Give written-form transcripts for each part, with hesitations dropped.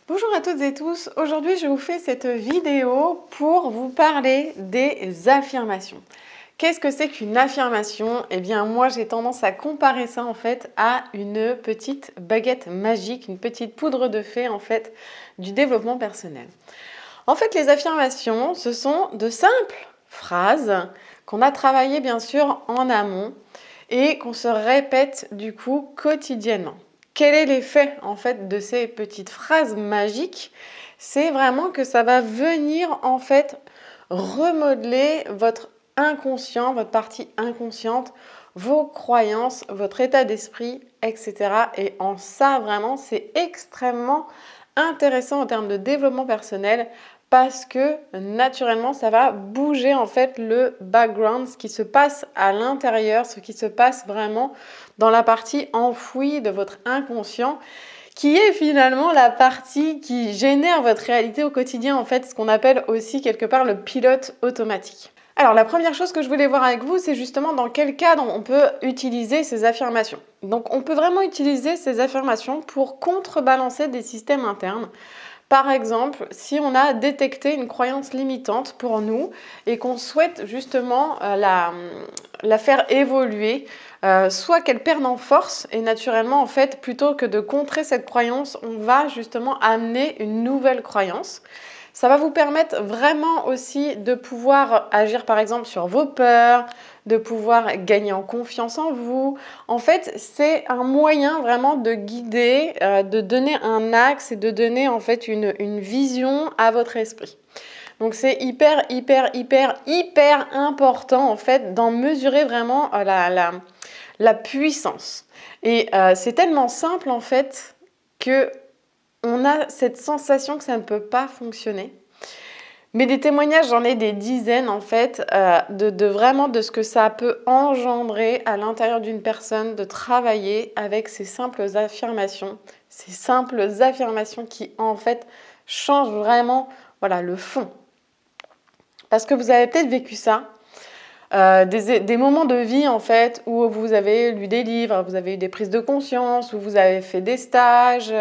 Bonjour à toutes et tous, aujourd'hui je vous fais cette vidéo pour vous parler des affirmations. Qu'est-ce que c'est qu'une affirmation? Eh bien moi j'ai tendance à comparer ça en fait à une petite baguette magique, une petite poudre de fée en fait du développement personnel. En fait les affirmations ce sont de simples phrases qu'on a travaillées bien sûr en amont et qu'on se répète du coup quotidiennement. Quel est l'effet en fait de ces petites phrases magiques? C'est vraiment que ça va venir en fait remodeler votre inconscient, votre partie inconsciente, vos croyances, votre état d'esprit, etc. Et en ça vraiment c'est extrêmement intéressant en termes de développement personnel parce que naturellement ça va bouger en fait le background, ce qui se passe à l'intérieur, ce qui se passe vraiment dans la partie enfouie de votre inconscient, qui est finalement la partie qui génère votre réalité au quotidien, en fait, ce qu'on appelle aussi quelque part le pilote automatique. Alors la première chose que je voulais voir avec vous, c'est justement dans quel cadre on peut utiliser ces affirmations. Donc on peut vraiment utiliser ces affirmations pour contrebalancer des systèmes internes. Par exemple, si on a détecté une croyance limitante pour nous et qu'on souhaite justement la faire évoluer, soit qu'elle perde en force et naturellement en fait plutôt que de contrer cette croyance, on va justement amener une nouvelle croyance. Ça va vous permettre vraiment aussi de pouvoir agir par exemple sur vos peurs, de pouvoir gagner en confiance en vous. En fait, c'est un moyen vraiment de guider, de donner un axe et de donner en fait une vision à votre esprit. Donc c'est hyper important en fait d'en mesurer vraiment la puissance. Et c'est tellement simple en fait que on a cette sensation que ça ne peut pas fonctionner. Mais des témoignages, j'en ai des dizaines en fait, vraiment de ce que ça peut engendrer à l'intérieur d'une personne de travailler avec ces simples affirmations qui en fait changent vraiment voilà, le fond. Parce que vous avez peut-être vécu ça, des moments de vie en fait où vous avez lu des livres, vous avez eu des prises de conscience, où vous avez fait des stages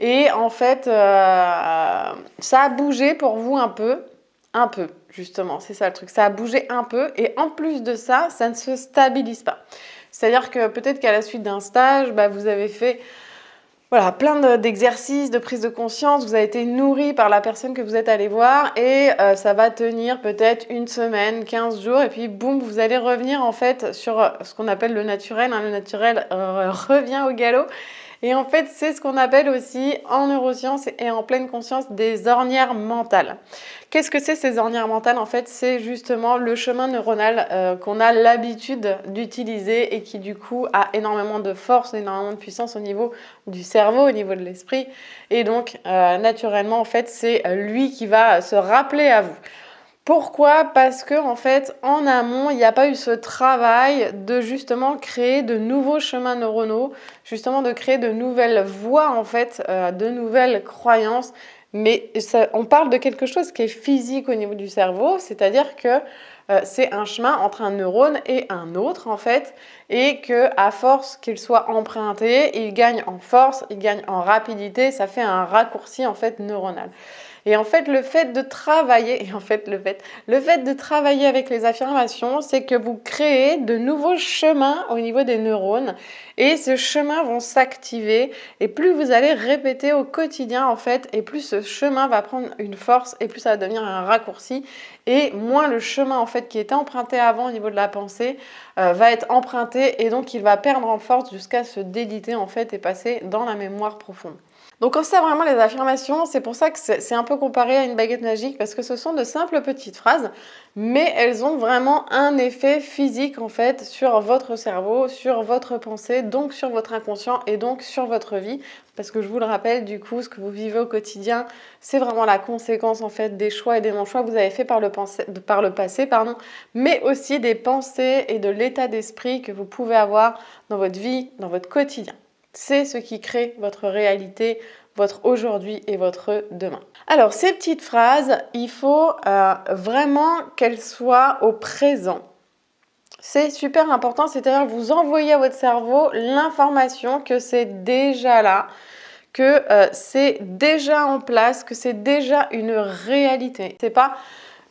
et en fait ça a bougé pour vous un peu justement, c'est ça le truc, ça a bougé un peu et en plus de ça, ça ne se stabilise pas. C'est-à-dire que peut-être qu'à la suite d'un stage, vous avez fait voilà, plein d'exercices, de prise de conscience, vous avez été nourri par la personne que vous êtes allé voir et ça va tenir peut-être une semaine, 15 jours et puis boum, vous allez revenir en fait sur ce qu'on appelle le naturel. Le naturel revient au galop et en fait c'est ce qu'on appelle aussi en neurosciences et en pleine conscience des ornières mentales. Qu'est-ce que c'est ces ornières mentales? En fait, c'est justement le chemin neuronal qu'on a l'habitude d'utiliser et qui du coup a énormément de force, énormément de puissance au niveau du cerveau, au niveau de l'esprit. Et donc, naturellement, en fait, c'est lui qui va se rappeler à vous. Pourquoi? Parce que en fait, en amont, il n'y a pas eu ce travail de justement créer de nouveaux chemins neuronaux, justement de créer de nouvelles voies, en fait, de nouvelles croyances. Mais on parle de quelque chose qui est physique au niveau du cerveau, c'est-à-dire que c'est un chemin entre un neurone et un autre en fait, et que à force qu'il soit emprunté, il gagne en force, il gagne en rapidité, ça fait un raccourci en fait neuronal. Et en fait, le fait de travailler avec les affirmations, c'est que vous créez de nouveaux chemins au niveau des neurones et ces chemins vont s'activer et plus vous allez répéter au quotidien en fait et plus ce chemin va prendre une force et plus ça va devenir un raccourci et moins le chemin en fait qui était emprunté avant au niveau de la pensée va être emprunté et donc il va perdre en force jusqu'à se déliter en fait et passer dans la mémoire profonde. Donc on sait vraiment les affirmations, c'est pour ça que c'est un peu comparé à une baguette magique parce que ce sont de simples petites phrases, mais elles ont vraiment un effet physique en fait sur votre cerveau, sur votre pensée, donc sur votre inconscient et donc sur votre vie. Parce que je vous le rappelle, du coup, ce que vous vivez au quotidien, c'est vraiment la conséquence en fait des choix et des non-choix que vous avez fait par le passé, mais aussi des pensées et de l'état d'esprit que vous pouvez avoir dans votre vie, dans votre quotidien. C'est ce qui crée votre réalité, votre aujourd'hui et votre demain. Alors, ces petites phrases, il faut vraiment qu'elles soient au présent. C'est super important, c'est-à-dire que vous envoyez à votre cerveau l'information que c'est déjà là, que c'est déjà en place, que c'est déjà une réalité. C'est pas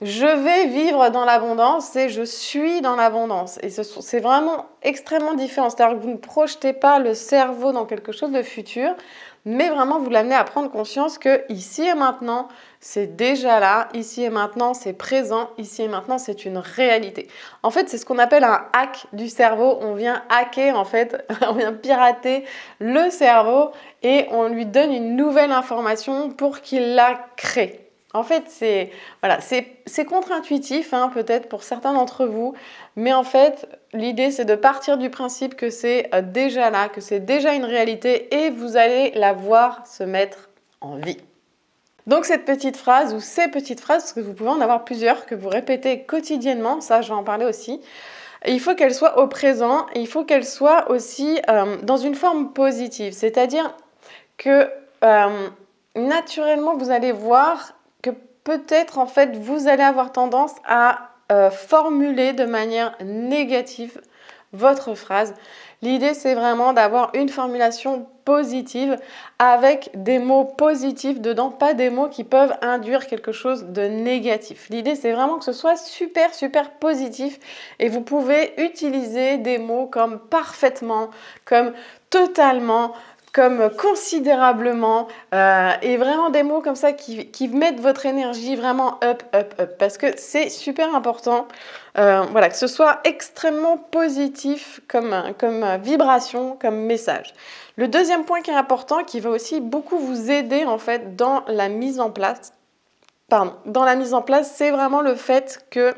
je vais vivre dans l'abondance, c'est je suis dans l'abondance. Et c'est vraiment extrêmement différent. C'est-à-dire que vous ne projetez pas le cerveau dans quelque chose de futur, mais vraiment vous l'amenez à prendre conscience que ici et maintenant, c'est déjà là, ici et maintenant, c'est présent, ici et maintenant, c'est une réalité. En fait, c'est ce qu'on appelle un hack du cerveau. On vient hacker, en fait, on vient pirater le cerveau et on lui donne une nouvelle information pour qu'il la crée. En fait, c'est contre-intuitif, hein, peut-être pour certains d'entre vous, mais en fait, l'idée, c'est de partir du principe que c'est déjà là, que c'est déjà une réalité et vous allez la voir se mettre en vie. Donc cette petite phrase ou ces petites phrases, parce que vous pouvez en avoir plusieurs que vous répétez quotidiennement, ça je vais en parler aussi, il faut qu'elles soient au présent et il faut qu'elles soient aussi dans une forme positive, c'est-à-dire que naturellement, vous allez voir que peut-être en fait vous allez avoir tendance à formuler de manière négative votre phrase. L'idée c'est vraiment d'avoir une formulation positive avec des mots positifs dedans, pas des mots qui peuvent induire quelque chose de négatif. L'idée c'est vraiment que ce soit super positif et vous pouvez utiliser des mots comme parfaitement, comme totalement, comme considérablement et vraiment des mots comme ça qui mettent votre énergie vraiment up parce que c'est super important voilà, que ce soit extrêmement positif comme vibration, comme message. Le deuxième point qui est important, qui va aussi beaucoup vous aider en fait dans la mise en place, c'est vraiment le fait que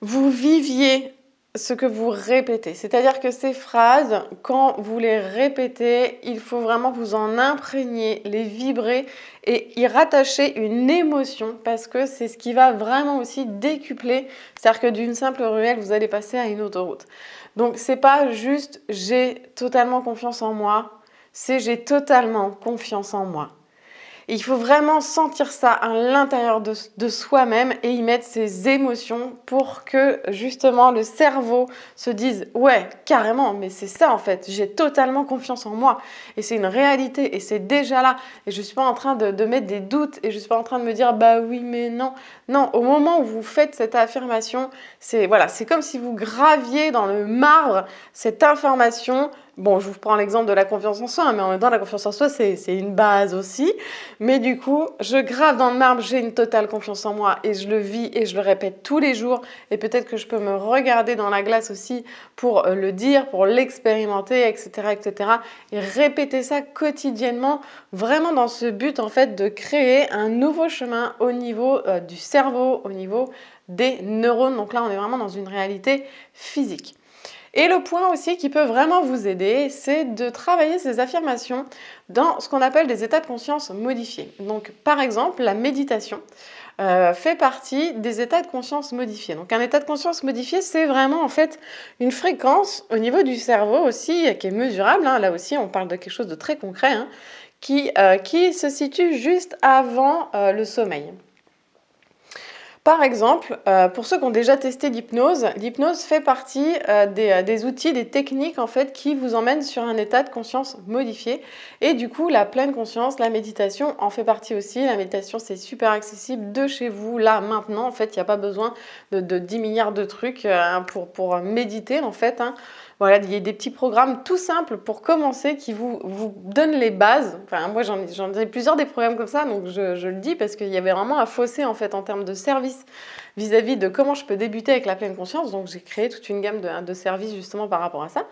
vous viviez ce que vous répétez. C'est-à-dire que ces phrases, quand vous les répétez, il faut vraiment vous en imprégner, les vibrer et y rattacher une émotion parce que c'est ce qui va vraiment aussi décupler. C'est-à-dire que d'une simple ruelle, vous allez passer à une autoroute. Donc, c'est pas juste j'ai totalement confiance en moi, c'est j'ai totalement confiance en moi. Et il faut vraiment sentir ça à l'intérieur de soi-même et y mettre ses émotions pour que justement le cerveau se dise « Ouais, carrément, mais c'est ça en fait, j'ai totalement confiance en moi et c'est une réalité et c'est déjà là et je ne suis pas en train de mettre des doutes et je ne suis pas en train de me dire « Bah oui, mais non ». Non, au moment où vous faites cette affirmation, c'est comme si vous graviez dans le marbre cette information. Bon, je vous prends l'exemple de la confiance en soi, mais en même temps, la confiance en soi, c'est une base aussi. Mais du coup, je grave dans le marbre, j'ai une totale confiance en moi et je le vis et je le répète tous les jours. Et peut-être que je peux me regarder dans la glace aussi pour le dire, pour l'expérimenter, etc., etc. Et répéter ça quotidiennement, vraiment dans ce but, en fait, de créer un nouveau chemin au niveau du cerveau, au niveau des neurones. Donc là, on est vraiment dans une réalité physique. Et le point aussi qui peut vraiment vous aider, c'est de travailler ces affirmations dans ce qu'on appelle des états de conscience modifiés. Donc par exemple, la méditation fait partie des états de conscience modifiés. Donc un état de conscience modifié, c'est vraiment en fait une fréquence au niveau du cerveau aussi qui est mesurable. Hein. Là aussi, on parle de quelque chose de très concret qui se situe juste avant le sommeil. Par exemple, pour ceux qui ont déjà testé l'hypnose fait partie des outils, des techniques en fait qui vous emmènent sur un état de conscience modifié. Et du coup, la pleine conscience, la méditation en fait partie aussi. La méditation, c'est super accessible de chez vous, là, maintenant. En fait, il n'y a pas besoin de 10 milliards de trucs pour méditer en fait. Hein. Voilà, il y a des petits programmes tout simples pour commencer qui vous donnent les bases. Enfin, moi, j'en ai plusieurs des programmes comme ça, donc je le dis parce qu'il y avait vraiment un fossé en fait en termes de services vis-à-vis de comment je peux débuter avec la pleine conscience. Donc, j'ai créé toute une gamme de services justement par rapport à ça.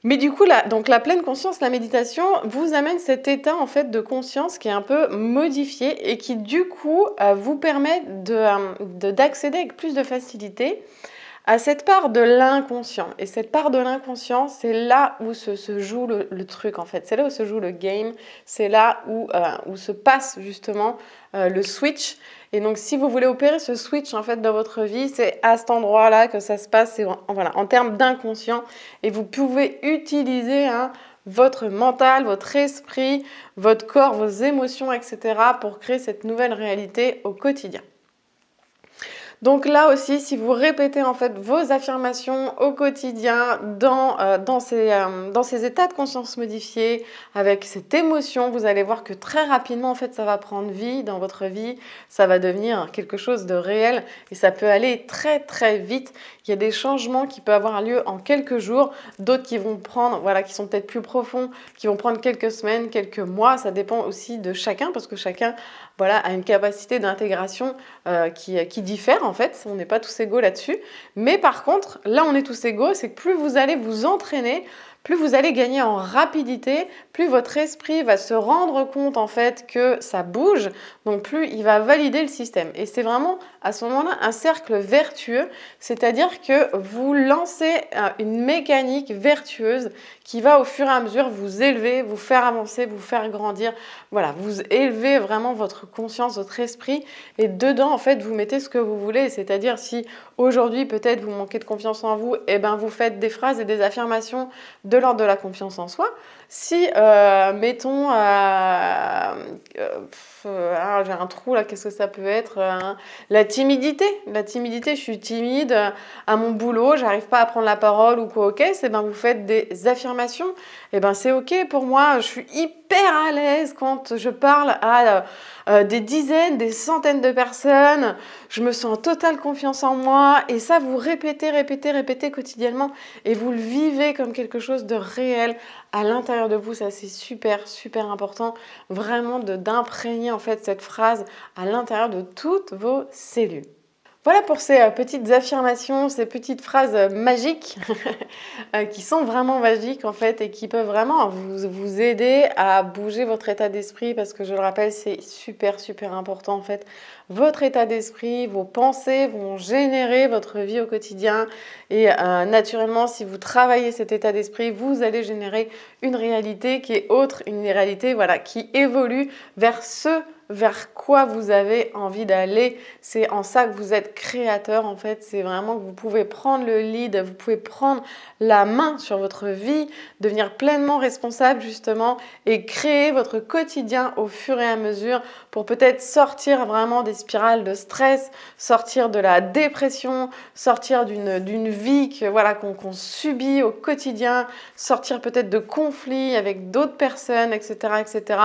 Mais du coup, donc la pleine conscience, la méditation vous amène cet état en fait de conscience qui est un peu modifié et qui du coup vous permet d'accéder avec plus de facilité à cette part de l'inconscient. Et cette part de l'inconscient, c'est là où se joue le truc en fait. C'est là où se joue le game. C'est là où se passe justement le switch. Et donc si vous voulez opérer ce switch en fait dans votre vie, c'est à cet endroit-là que ça se passe. En termes d'inconscient. Et vous pouvez utiliser votre mental, votre esprit, votre corps, vos émotions, etc. pour créer cette nouvelle réalité au quotidien. Donc là aussi, si vous répétez en fait vos affirmations au quotidien dans ces états de conscience modifiés, avec cette émotion, vous allez voir que très rapidement en fait ça va prendre vie dans votre vie, ça va devenir quelque chose de réel et ça peut aller très très vite. Il y a des changements qui peuvent avoir lieu en quelques jours, d'autres qui vont prendre, voilà, qui sont peut-être plus profonds, qui vont prendre quelques semaines, quelques mois. Ça dépend aussi de chacun parce que chacun, voilà, a une capacité d'intégration qui diffère en fait. On n'est pas tous égaux là-dessus. Mais par contre, là on est tous égaux, c'est que plus vous allez vous entraîner, plus vous allez gagner en rapidité, plus votre esprit va se rendre compte en fait que ça bouge, donc plus il va valider le système. Et c'est vraiment à ce moment-là un cercle vertueux, c'est-à-dire que vous lancez une mécanique vertueuse qui va au fur et à mesure vous élever, vous faire avancer, vous faire grandir. Voilà, vous élevez vraiment votre conscience, votre esprit et dedans en fait vous mettez ce que vous voulez, c'est-à-dire si aujourd'hui peut-être vous manquez de confiance en vous, et ben vous faites des phrases et des affirmations de l'ordre de la confiance en soi. Si, mettons, j'ai un trou là, qu'est-ce que ça peut être la timidité. La timidité, je suis timide à mon boulot, j'arrive pas à prendre la parole ou quoi, ok, c'est ben vous faites des affirmations, et ben c'est ok pour moi, je suis hyper à l'aise quand je parle à des dizaines, des centaines de personnes, je me sens en totale confiance en moi, et ça vous répétez, répétez, répétez quotidiennement, et vous le vivez comme quelque chose de réel à l'intérieur de vous. Ça c'est super super important vraiment d'imprégner en fait cette phrase à l'intérieur de toutes vos cellules. Voilà pour ces petites affirmations, ces petites phrases magiques qui sont vraiment magiques en fait et qui peuvent vraiment vous aider à bouger votre état d'esprit parce que je le rappelle, c'est super super important en fait. Votre état d'esprit, vos pensées vont générer votre vie au quotidien et naturellement si vous travaillez cet état d'esprit, vous allez générer une réalité qui est autre, une réalité voilà, qui évolue vers quoi vous avez envie d'aller. C'est en ça que vous êtes créateur en fait, c'est vraiment que vous pouvez prendre le lead, vous pouvez prendre la main sur votre vie, devenir pleinement responsable justement et créer votre quotidien au fur et à mesure pour peut-être sortir vraiment des spirales de stress, sortir de la dépression, sortir d'une vie qu'on subit au quotidien, sortir peut-être de conflits avec d'autres personnes, etc., etc.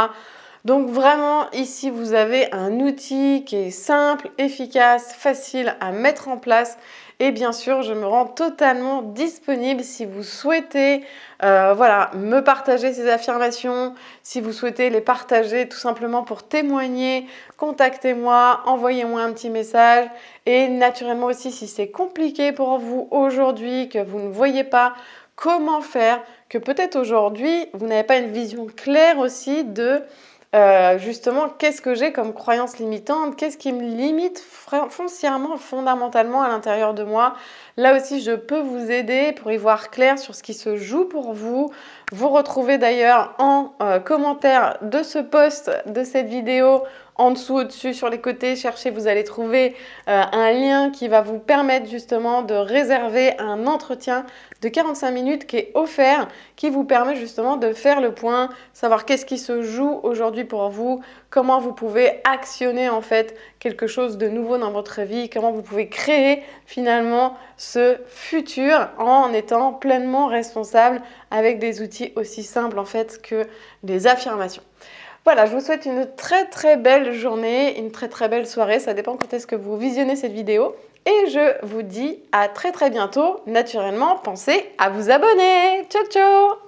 Donc vraiment, ici, vous avez un outil qui est simple, efficace, facile à mettre en place. Et bien sûr, je me rends totalement disponible si vous souhaitez me partager ces affirmations, si vous souhaitez les partager tout simplement pour témoigner, contactez-moi, envoyez-moi un petit message. Et naturellement aussi, si c'est compliqué pour vous aujourd'hui, que vous ne voyez pas comment faire, que peut-être aujourd'hui, vous n'avez pas une vision claire aussi de justement, qu'est-ce que j'ai comme croyance limitante? Qu'est-ce qui me limite foncièrement, fondamentalement à l'intérieur de moi? Là aussi, je peux vous aider pour y voir clair sur ce qui se joue pour vous. Vous retrouvez d'ailleurs en commentaire de ce post, de cette vidéo, en dessous, au-dessus, sur les côtés, cherchez, vous allez trouver un lien qui va vous permettre justement de réserver un entretien de 45 minutes qui est offert, qui vous permet justement de faire le point, savoir qu'est-ce qui se joue aujourd'hui pour vous, comment vous pouvez actionner en fait quelque chose de nouveau dans votre vie, comment vous pouvez créer finalement ce futur en étant pleinement responsable avec des outils aussi simples en fait que des affirmations. Voilà, je vous souhaite une très très belle journée, une très très belle soirée, ça dépend quand est-ce que vous visionnez cette vidéo. Et je vous dis à très très bientôt. Naturellement, pensez à vous abonner. Ciao ciao!